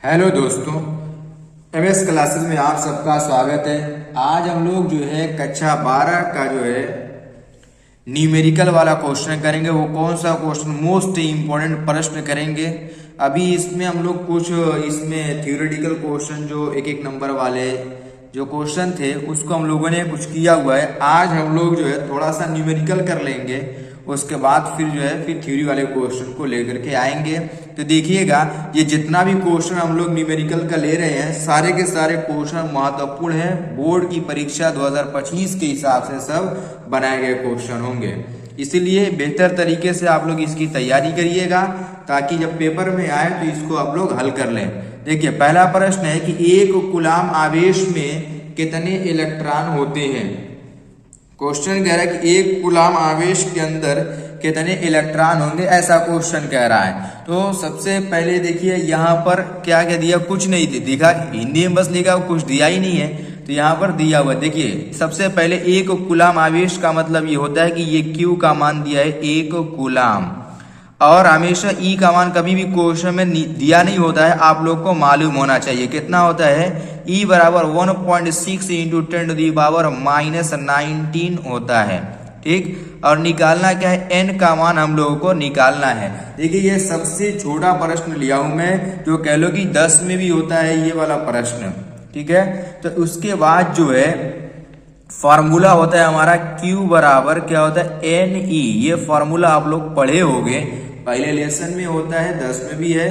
Hello दोस्तों, MS classes में आप सबका स्वागत है। आज हम लोग जो है कक्षा 12 का जो है न्यूमेरिकल वाला क्वेश्चन करेंगे। वो कौन सा क्वेश्चन, मोस्ट इम्पोर्टेंट प्रश्न करेंगे। अभी इसमें हम लोग कुछ इसमें थ्योरेटिकल क्वेश्चन जो एक एक नंबर वाले जो क्वेश्चन थे उसको हम लोगों ने कुछ किया हुआ है। आज हम लोग जो है थोड़ा सा न्यूमेरिकल कर लेंगे, उसके बाद फिर जो है फिर थ्योरी वाले क्वेश्चन को लेकर के आएंगे। तो देखिएगा, ये जितना भी क्वेश्चन हम लोग न्यूमेरिकल का ले रहे हैं सारे के सारे क्वेश्चन महत्वपूर्ण है। बोर्ड की परीक्षा 2025 के हिसाब से सब बनाए गए क्वेश्चन होंगे, इसीलिए बेहतर तरीके से आप लोग इसकी तैयारी करिएगा ताकि जब पेपर में आए तो इसको आप लोग हल कर लें। देखिए, पहला प्रश्न है कि एक कूलाम आवेश में कितने इलेक्ट्रॉन होते हैं। क्वेश्चन कह रहा है कि एक कूलाम आवेश के अंदर कितने इलेक्ट्रॉन होंगे, ऐसा क्वेश्चन कह रहा है। तो सबसे पहले देखिए यहाँ पर क्या क्या दिया, कुछ नहीं दिखा, हिंदी में बस लिखा, कुछ दिया ही नहीं है। तो यहाँ पर दिया हुआ देखिए, सबसे पहले एक कूलाम आवेश का मतलब ये होता है कि ये Q का मान दिया है एक कूलाम, और हमेशा E का मान कभी भी क्वेश्चन में दिया नहीं होता है, आप लोग को मालूम होना चाहिए। कितना होता है, E बराबर 1.6 इंटू 10⁻⁻19 होता है, ठीक। और निकालना क्या है, N का मान हम लोगों को निकालना है। देखिए, ये सबसे छोटा प्रश्न लिया हूं मैं, जो कह लो कि 10 में भी होता है ये वाला प्रश्न, ठीक है। तो उसके बाद जो है फॉर्मूला होता है हमारा Q बराबर क्या होता है, NE। ये फॉर्मूला आप लोग पढ़े होंगे, पहले लेसन में होता है, 10 में भी है।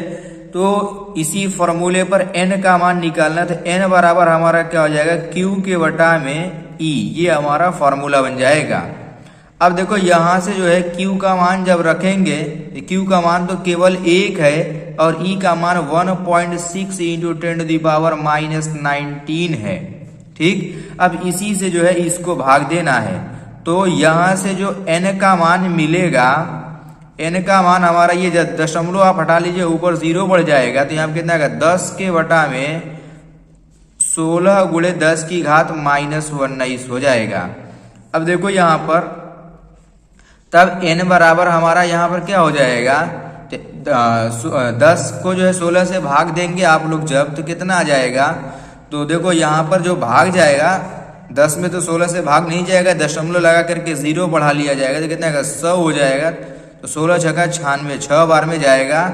तो इसी फॉर्मूले पर N का मान निकालना, तो N बराबर हमारा क्या हो जाएगा, Q के बटा में E। ये हमारा फॉर्मूला बन जाएगा। अब देखो यहाँ से जो है Q का मान जब रखेंगे, Q का मान तो केवल 1 है और E का मान 1.6 इंटू 10⁻⁻19 है, ठीक। अब इसी से जो है इसको भाग देना है, तो यहां से जो n का मान मिलेगा, n का मान हमारा ये दशमलव आप हटा लीजिए, ऊपर 0 बढ़ जाएगा, तो यहाँ कितना आएगा, 10 के बटा में 16 गुणे 10 की घात -19 हो जाएगा। अब देखो यहाँ पर, तब n बराबर हमारा यहाँ पर क्या हो जाएगा, 10 को जो है 16 से भाग देंगे आप लोग जब, तो कितना आ जाएगा। तो देखो यहाँ पर जो भाग जाएगा, 10 में तो 16 से भाग नहीं जाएगा, दशमलव लगा करके 0 बढ़ा लिया जाएगा, तो कितना 100 हो जाएगा। तो 16 छक्का 96, 6 बार में जाएगा,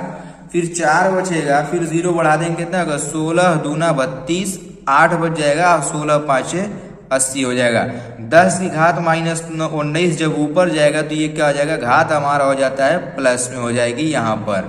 फिर 4 बचेगा, फिर 0 बढ़ा देंगे, कितना होगा, 16 दूना 32, 8 बच जाएगा, 16 पाँचे 80 हो जाएगा। 10 की घात -19 जब ऊपर जाएगा तो ये क्या हो जाएगा, घात हमारा हो जाता है प्लस में हो जाएगी यहाँ पर।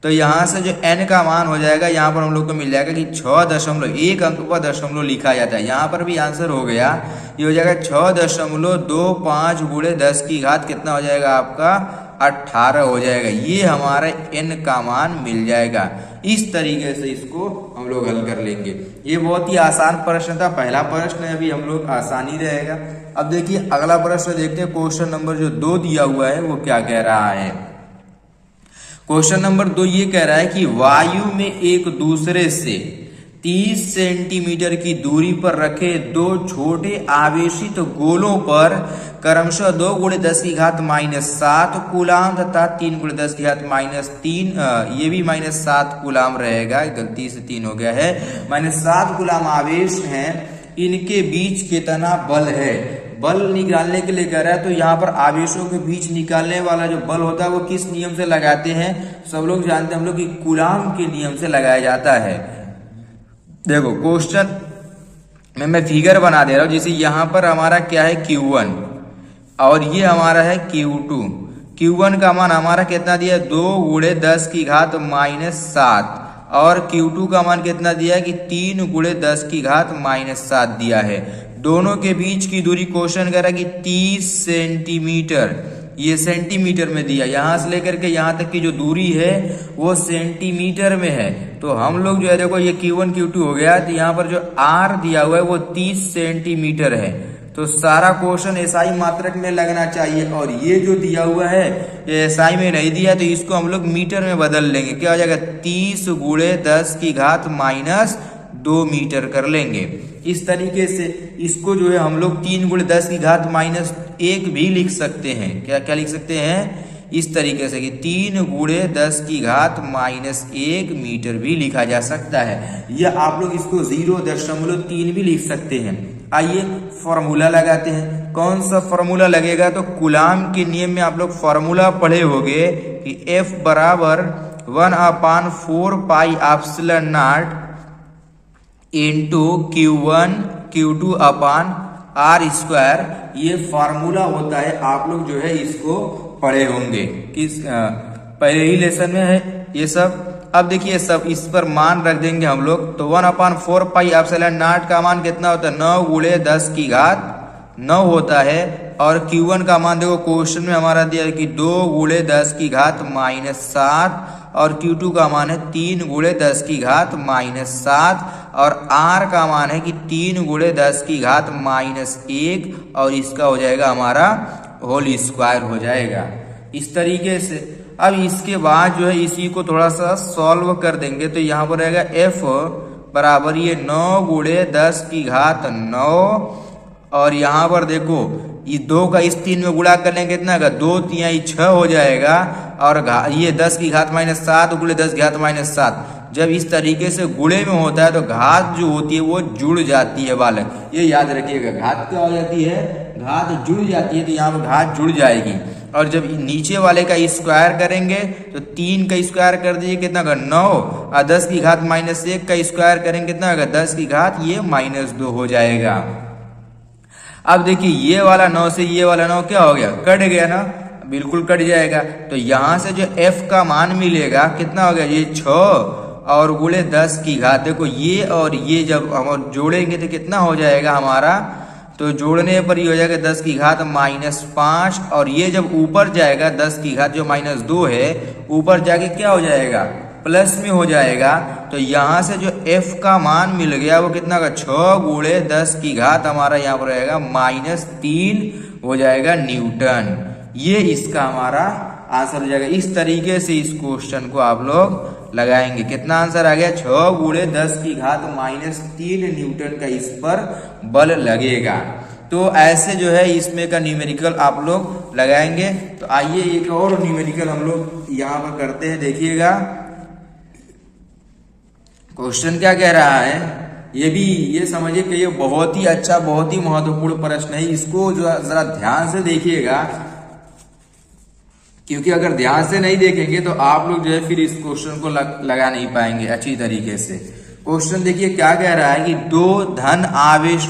तो यहाँ से जो n का मान हो जाएगा, यहाँ पर हम लोग को मिल जाएगा कि 6.1 अंक पर दशमलव लिखा जाता है। यहाँ पर भी आंसर हो गया, ये हो जाएगा 6.25 गुणे 10 की घात कितना हो जाएगा आपका, 18 हो जाएगा। ये हमारा n का मान मिल जाएगा। इस तरीके से इसको हम लोग हल कर लेंगे। ये बहुत ही आसान प्रश्न था, पहला प्रश्न है, अभी हम लोग आसानी रहेगा। अब देखिए अगला प्रश्न देखते हैं, क्वेश्चन नंबर जो 2 दिया हुआ है वो क्या कह रहा है। क्वेश्चन नंबर 2 ये कह रहा है कि वायु में एक दूसरे से 30 सेंटीमीटर की दूरी पर रखे दो छोटे आवेशित गोलों पर क्रमशः 2 गुणे 10 की घात -7 कूलाम तथा 3 गुणे 10 की घात -3, ये भी -7 कूलाम रहेगा, गलती से 3 हो गया है, -7 कूलाम आवेश हैं, इनके बीच कितना बल है। बल निकालने के लिए कह रहा है, तो यहाँ पर आवेशों के बीच निकालने वाला जो बल होता है वो किस नियम से लगाते हैं, सब लोग जानते हैं हम लोग कि कूलाम के नियम से लगाया जाता है। देखो क्वेश्चन में मैं फिगर बना दे रहा हूं, जैसे यहाँ पर हमारा क्या है Q1 और ये हमारा है Q2। Q1 का मान हमारा कितना दिया है, 2 गुणे 10 की घात -7, और Q2 का मान कितना दिया है कि 3 गुणे 10 की घात -7 दिया है। दोनों के बीच की दूरी क्वेश्चन कह रहा है कि 30 सेंटीमीटर, ये सेंटीमीटर में दिया, यहां से लेकर के यहां तक की जो दूरी है वो सेंटीमीटर में है। तो हम लोग जो है देखो, ये Q1 Q2 हो गया, तो यहाँ पर जो R दिया हुआ है वो 30 सेंटीमीटर है। तो सारा क्वेश्चन एसआई मात्रक में लगना चाहिए, और ये जो दिया हुआ है ये एसआई में नहीं दिया, तो इसको हम लोग मीटर में बदल लेंगे। क्या हो जाएगा, 30 गुणे 10 की घात -2 मीटर कर लेंगे। इस तरीके से इसको जो है हम लोग 3 गुणे 10 की घात -1 भी लिख सकते हैं। क्या क्या लिख सकते हैं, इस तरीके से कि 3 गुणे 10 की घात -1 मीटर भी लिखा जा सकता है, या आप लोग इसको 0.3 भी लिख सकते हैं। आइए फॉर्मूला लगाते हैं। कौन सा फॉर्मूला लगेगा? तो कूलाम के नियम में आप लोग फॉर्मूला पढ़े होंगे कि F बराबर 1/4 pi epsilon not into Q1 Q2 upon R square. ये फॉर्मूला होता है, आप लोग जो है इसको पढ़े होंगे किस पहले ही लेसन में है ये सब। अब देखिए सब इस पर मान रख देंगे हम लोग। तो 1/4 पाई एप्सिलॉन नॉट का मान कितना होता है? 9 गुणे 10 की घात 9 होता है। और Q1 का मान देखो क्वेश्चन में हमारा दिया है कि 2 गुणे 10 की घात -7, और Q2 का मान है 3 गुणे 10 की घात -7, और R का मान है कि 3 गुणे 10 की घात -1, और इसका हो जाएगा हमारा होल स्क्वायर हो जाएगा इस तरीके से। अब इसके बाद जो है इसी को थोड़ा सा सॉल्व कर देंगे। तो यहाँ पर रहेगा F बराबर ये 9 गुणे 10 की घात 9, और यहाँ पर देखो ये 2 का इस 3 में गुणा कर लेंगे कितना का 2 तिहाई 6 हो जाएगा, और ये 10 की घात -7 गुणे 10 की घात -7। जब इस तरीके से गुणे में होता है तो घात जो होती है वो जुड़ जाती है बालक, ये याद रखिएगा। घात क्या हो जाती है? घात जुड़ जाती है, तो यहाँ पर घात जुड़ जाएगी। और जब नीचे वाले का स्क्वायर करेंगे तो 3 का स्क्वायर कर दीजिए कितना का 9, और 10 की घात -1 का स्क्वायर करेंगे कितना का 10 की घात ये -2 हो जाएगा। अब देखिए ये वाला 9 से ये वाला 9 क्या हो गया? कट गया ना, बिल्कुल कट जाएगा। तो यहाँ से जो F का मान मिलेगा कितना हो गया? ये 6 और गुणे 10 की घात। देखो ये और ये जब हम जोड़ेंगे तो कितना हो जाएगा हमारा? तो जोड़ने पर ये हो जाएगा 10 की घात -5, और ये जब ऊपर जाएगा 10 की घात जो -2 है ऊपर जाके क्या हो जाएगा? प्लस में हो जाएगा। तो यहाँ से जो F का मान मिल गया वो कितना का 6 गुणे 10 की घात हमारा यहाँ पर रहेगा -3 हो जाएगा न्यूटन। ये इसका हमारा आंसर हो जाएगा। इस तरीके से इस क्वेश्चन को आप लोग लगाएंगे। कितना आंसर आ गया? 6 गुणे 10 की घात -3 न्यूटन का इस पर बल लगेगा। तो ऐसे जो है इसमें का न्यूमेरिकल आप लोग लगाएंगे। तो आइए एक और न्यूमेरिकल हम लोग यहाँ पर करते हैं। देखिएगा क्वेश्चन क्या कह रहा है, ये समझिए कि ये बहुत ही अच्छा, बहुत ही महत्वपूर्ण प्रश्न है। इसको जो जरा ध्यान से देखिएगा, क्योंकि अगर ध्यान से नहीं देखेंगे तो आप लोग जो है फिर इस क्वेश्चन को लगा नहीं पाएंगे अच्छी तरीके से। क्वेश्चन देखिए क्या कह रहा है कि 2 धन आवेश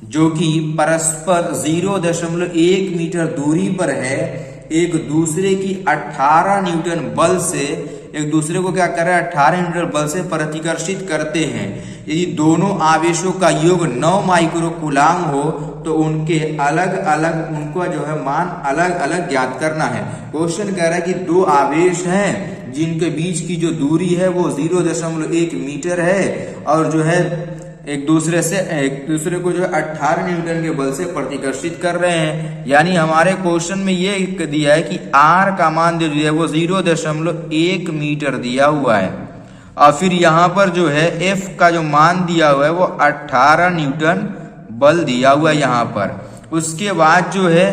जो कि परस्पर 0.1 मीटर दूरी पर है, एक दूसरे की 18 न्यूटन बल से एक दूसरे को क्या कर रहा है? 18 न्यूटन बल से प्रतिकर्षित करते हैं। यदि दोनों आवेशों का योग 9 माइक्रो कूलाम हो तो उनके अलग अलग उनका जो है मान अलग अलग ज्ञात करना है। क्वेश्चन कह रहा है कि 2 आवेश हैं जिनके बीच की जो दूरी है वो 0.1 मीटर है, और जो है एक दूसरे को जो 18 न्यूटन के बल से प्रतिकर्षित कर रहे हैं। यानी हमारे क्वेश्चन में ये दिया है कि R का मान जो दिया है वो 0.1 मीटर दिया हुआ है, और फिर यहाँ पर जो है F का जो मान दिया हुआ है वो 18 न्यूटन बल दिया हुआ है यहाँ पर। उसके बाद जो है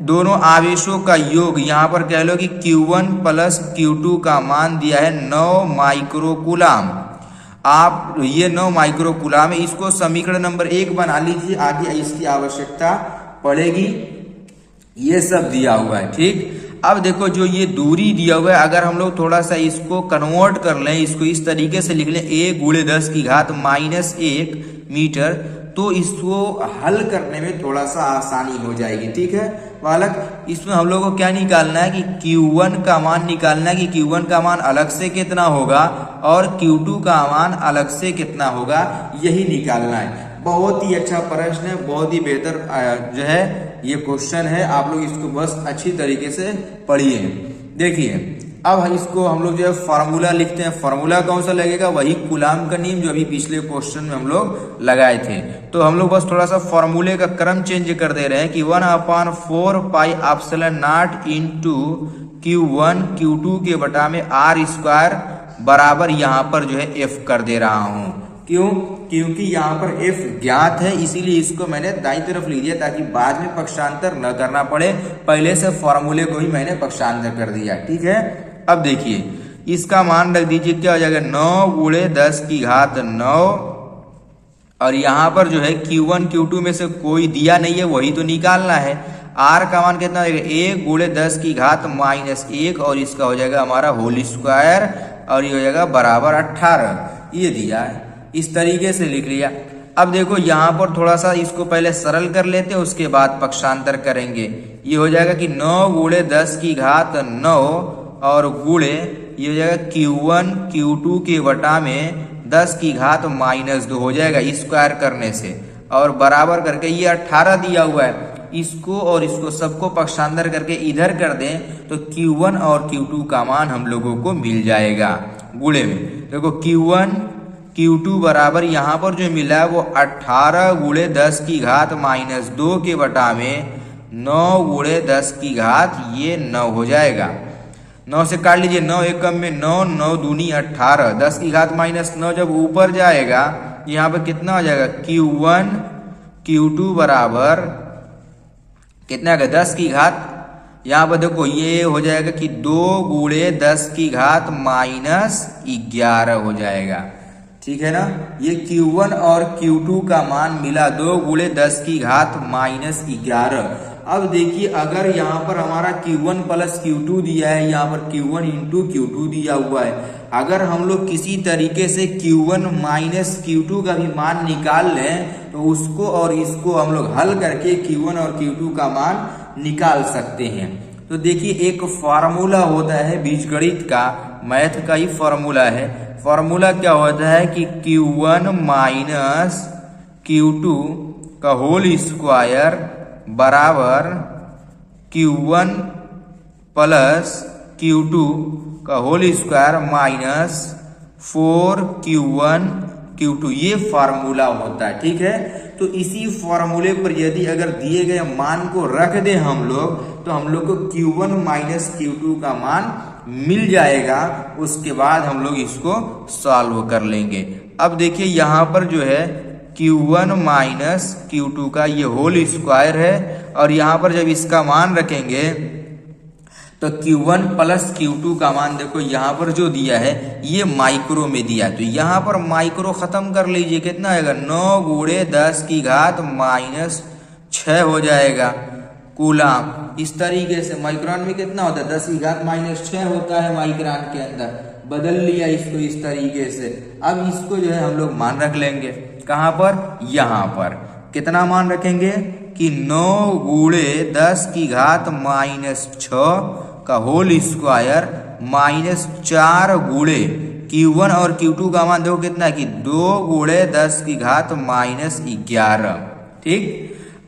दोनों आवेशों का योग, यहाँ पर कह लो कि Q1 प्लस Q2 का मान दिया है 9 माइक्रो कूलाम। आप ये 9 माइक्रो कूलाम है, इसको समीकरण नंबर 1 बना लीजिए, आगे इसकी आवश्यकता पड़ेगी। ये सब दिया हुआ है, ठीक। अब देखो जो ये दूरी दिया हुआ है, अगर हम लोग थोड़ा सा इसको कन्वर्ट कर लें, इसको इस तरीके से लिख लें 1 गुणे 10 की घात -1 मीटर, तो इसको हल करने में थोड़ा सा आसानी हो जाएगी, ठीक है बालक। इसमें हम लोग को क्या निकालना है कि Q1 का मान निकालना है कि Q1 का मान अलग से कितना होगा और Q2 का मान अलग से कितना होगा, यही निकालना है। बहुत ही अच्छा प्रश्न है, बहुत ही बेहतर जो है ये क्वेश्चन है। आप लोग इसको बस अच्छी तरीके से पढ़िए। देखिए अब इसको हम लोग जो है फार्मूला लिखते हैं। फार्मूला कौन सा लगेगा? वही कूलाम का नियम जो अभी पिछले क्वेश्चन में हम लोग लगाए थे। तो हम लोग बस थोड़ा सा फार्मूले का क्रम चेंज कर दे रहे हैं कि 1/4 pi epsilon not into Q1 Q2 के बटा में R स्क्वायर बराबर यहाँ पर जो है F कर दे रहा हूँ। क्यों? क्योंकि यहाँ पर f ज्ञात है, इसीलिए इसको मैंने दाईं तरफ लिख दिया ताकि बाद में पक्षांतर न करना पड़े, पहले से फॉर्मूले को ही मैंने पक्षांतर कर दिया। ठीक है, अब देखिए इसका मान रख दीजिए, क्या हो जाएगा 9 गुणे 10 की घात 9, और यहाँ पर जो है Q1 Q2 में से कोई दिया नहीं है, वही तो निकालना है। R का मान कितना देगा 1 गुणे 10 की घात -1, और इसका हो जाएगा हमारा होल स्क्वायर, और ये हो जाएगा बराबर 18, ये दिया है। इस तरीके से लिख लिया। अब देखो यहाँ पर थोड़ा सा इसको पहले सरल कर लेते हैं, उसके बाद पक्षांतर करेंगे। ये हो जाएगा कि 9 गुणे 10 की घात 9, और गुणे ये हो जाएगा Q1 Q2 के वटा में 10 की घात -2 हो जाएगा स्क्वायर करने से, और बराबर करके ये 18 दिया हुआ है, इसको और इसको सबको पक्षांतर करके इधर कर दें तो Q1 और Q2 का मान हम लोगों को मिल जाएगा गुणे में। देखो Q1 Q2 बराबर यहाँ पर जो मिला है वो 18 गुणे 10 की घात -2 के बटा में 9 गुणे 10 की घात ये 9 हो जाएगा। 9 से काट लीजिए, 9 एकम में 9, 9 दूनी 18, 10 की घात -9 जब ऊपर जाएगा यहाँ पर कितना हो जाएगा Q1 Q2 बराबर कितना है 10 की घात, यहाँ पर देखो ये हो जाएगा कि 2 गुणे 10 की घात -11 हो जाएगा। ठीक है ना, ये Q1 और Q2 का मान मिला 2 गुणे 10 की घात -11। अब देखिए अगर यहाँ पर हमारा Q1 प्लस Q2 दिया है, यहाँ पर Q1 इंटू Q2 दिया हुआ है, अगर हम लोग किसी तरीके से Q1 माइनस Q2 का भी मान निकाल लें तो उसको और इसको हम लोग हल करके Q1 और Q2 का मान निकाल सकते हैं। तो देखिए एक फॉर्मूला होता है बीजगणित का, मैथ का ही फॉर्मूला है। फॉर्मूला क्या होता है कि Q1 माइनस Q2 का होल स्क्वायर बराबर Q1 प्लस Q2 का whole square minus 4Q1 Q2, ये फार्मूला होता है। ठीक है, तो इसी फार्मूले पर यदि अगर दिए गए मान को रख दें हम लोग तो हम लोग को Q1 माइनस Q2 का मान मिल जाएगा। उसके बाद हम लोग इसको सॉल्व कर लेंगे। अब देखिए यहाँ पर जो है Q1 माइनस Q2 का ये होल स्क्वायर है, और यहाँ पर जब इसका मान रखेंगे तो Q1 प्लस Q2 का मान देखो यहाँ पर जो दिया है ये माइक्रो में दिया है, तो यहाँ पर माइक्रो खत्म कर लीजिए, कितना आएगा 9 गुणे 10 की घात -6 हो जाएगा कूलाम। इस तरीके से माइक्रोन में कितना होता है 10 की घात -6 होता है माइक्रोन के अंदर, बदल लिया इसको इस तरीके से। अब इसको जो है हम लोग मान रख लेंगे, कहाँ पर, यहाँ पर कितना मान रखेंगे कि 9 गुणे 10 की घात -6 का होल स्क्वायर -4 गुणे Q1 और Q2 का मान देखो कितना है कि 2 गुणे 10 की घात -11। ठीक,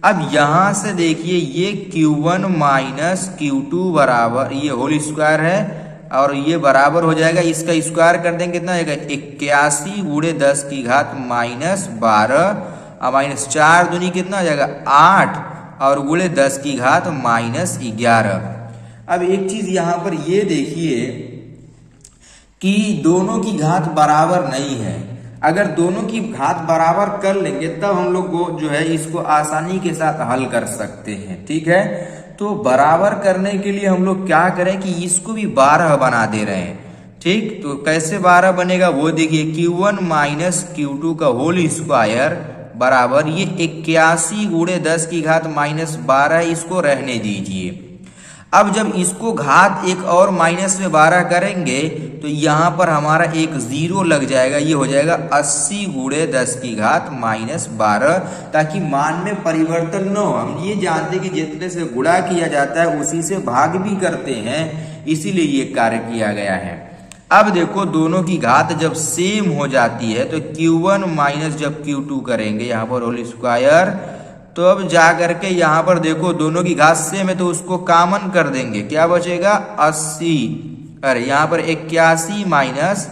अब यहां से देखिए ये Q1 माइनस Q2 बराबर ये होल स्क्वायर है, और ये बराबर हो जाएगा, इसका स्क्वायर कर देंगे कितना आएगा 81 गुणे 10 की घात -12, और -4 दूनी कितना हो जाएगा 8, और गुणे 10 की घात -11। अब एक चीज यहाँ पर ये देखिए कि दोनों की घात बराबर नहीं है। अगर दोनों की घात बराबर कर लेंगे तब हम लोग जो है इसको आसानी के साथ हल कर सकते हैं। ठीक है, तो बराबर करने के लिए हम लोग क्या करें कि इसको भी 12 बना दे रहे हैं। ठीक, तो कैसे 12 बनेगा वो देखिए, Q1 माइनस Q2 का होल स्क्वायर बराबर ये 81 गुणे 10 की घात -12, इसको रहने दीजिए। अब जब इसको घात एक और माइनस में 12 करेंगे तो यहाँ पर हमारा एक 0 लग जाएगा, ये हो जाएगा 80 गुणे 10 की घात -12, ताकि मान में परिवर्तन न हो। हम ये जानते हैं कि जितने से गुणा किया जाता है उसी से भाग भी करते हैं, इसीलिए ये कार्य किया गया है। अब देखो दोनों की घात जब सेम हो जाती है तो Q1 माइनस जब Q2 करेंगे यहाँ पर होल स्क्वायर, तो अब जा करके यहाँ पर देखो दोनों की घात सेम है तो उसको कॉमन कर देंगे, क्या बचेगा 80, अरे यहाँ पर 81 माइनस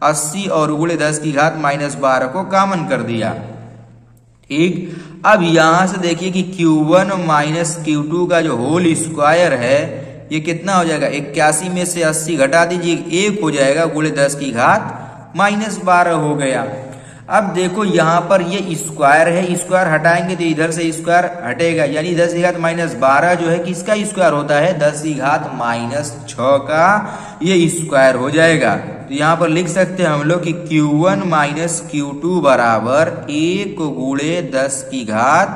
80 और गुणे 10 की घात -12 को कॉमन कर दिया। ठीक, अब यहां से देखिए कि Q1 माइनस Q2 का जो होल स्क्वायर है ये कितना हो जाएगा, 81 में से 80 घटा दीजिए 1 हो जाएगा, गुणे 10 की घात -12 हो गया। अब देखो यहाँ पर ये स्क्वायर है, स्क्वायर हटाएंगे तो इधर से स्क्वायर हटेगा, यानी 10 की घात -12 जो है किसका स्क्वायर होता है, 10 की घात -6 का ये स्क्वायर हो जाएगा। तो यहाँ पर लिख सकते हैं हम लोग कि Q1 माइनस Q2 बराबर 1 गुणे 10 की घात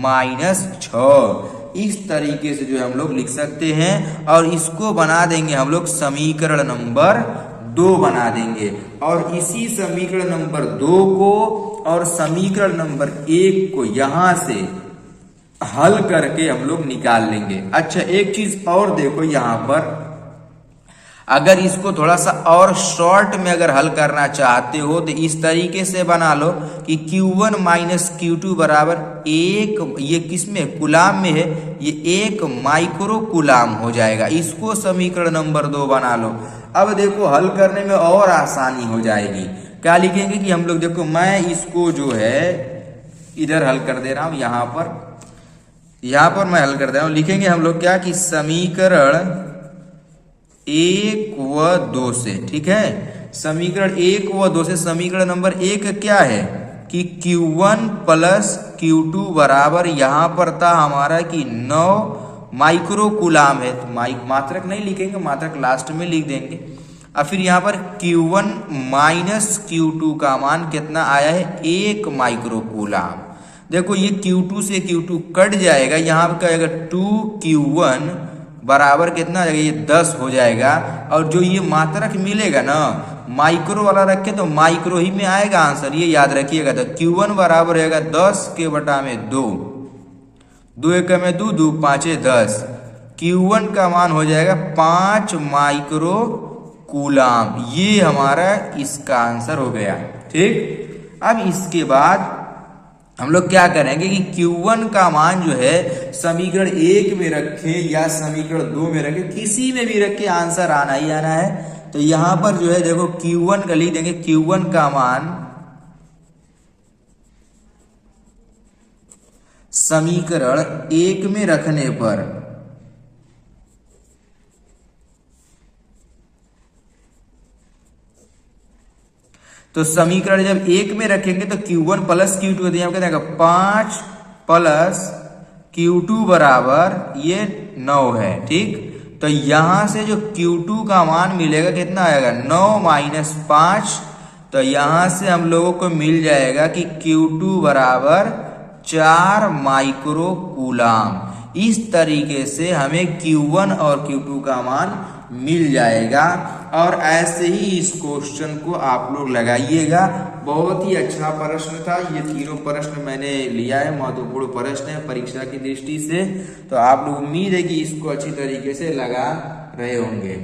-6। इस तरीके से जो है हम लोग लिख सकते हैं, और इसको बना देंगे हम लोग समीकरण नंबर 2 बना देंगे, और इसी समीकरण नंबर 2 को और समीकरण नंबर 1 को यहां से हल करके हम लोग निकाल लेंगे। अच्छा, एक चीज और देखो, यहां पर अगर इसको थोड़ा सा और शॉर्ट में अगर हल करना चाहते हो तो इस तरीके से बना लो कि Q1 माइनस Q2 बराबर 1, ये किस में, कूलाम में है, ये 1 माइक्रो कूलाम हो जाएगा। इसको समीकरण नंबर 2 बना लो। अब देखो हल करने में और आसानी हो जाएगी। क्या लिखेंगे कि हम लोग, देखो मैं इसको जो है इधर हल कर दे रहा हूं, यहां पर मैं हल कर दे रहा हूं। लिखेंगे हम लोग क्या कि समीकरण 1 व 2 से, ठीक है, समीकरण 1 व 2 से समीकरण नंबर 1 क्या है कि Q1 प्लस Q2 बराबर, यहां पर था हमारा कि 9 माइक्रो कूलाम है, तो मात्रक नहीं लिखेंगे, मात्रक लास्ट में लिख देंगे। और फिर यहाँ पर Q1 माइनस Q2 का मान कितना आया है, 1 माइक्रो कूलाम। देखो ये Q2 से Q2 कट जाएगा, यहाँ पर क्या आएगा 2Q1 बराबर कितना आ जाएगा, ये 10 हो जाएगा। और जो ये मात्रक मिलेगा ना, माइक्रो वाला रखे तो माइक्रो ही में आएगा आंसर, ये याद रखिएगा। तो Q1 बराबर रहेगा 10 के बटा में 2, 2 एक में 2, 2 5 10। Q1 का मान हो जाएगा 5 माइक्रो कूलाम। ये हमारा इसका आंसर हो गया, ठीक। अब इसके बाद हम लोग क्या करेंगे कि Q1 का मान जो है समीकरण 1 में रखें या समीकरण 2 में रखें, किसी में भी रखें, आंसर आना ही आना है। तो यहां पर जो है देखो Q1 का लिख देंगे, Q1 का मान समीकरण 1 में रखने पर तो समीकरण जब 1 में रखेंगे तो Q1 प्लस Q2 यहाँ क्या 5 प्लस Q2 बराबर ये 9 है, ठीक। तो यहां से जो Q2 का मान मिलेगा कितना आएगा, 9 माइनस 5। तो यहां से हम लोगों को मिल जाएगा कि Q2 बराबर 4 माइक्रो कूलाम। इस तरीके से हमें Q1 और Q2 का मान मिल जाएगा। और ऐसे ही इस क्वेश्चन को आप लोग लगाइएगा। बहुत ही अच्छा प्रश्न था, ये तीनों प्रश्न मैंने लिया है, महत्वपूर्ण प्रश्न है परीक्षा की दृष्टि से। तो आप लोग उम्मीद है कि इसको अच्छी तरीके से लगा रहे होंगे।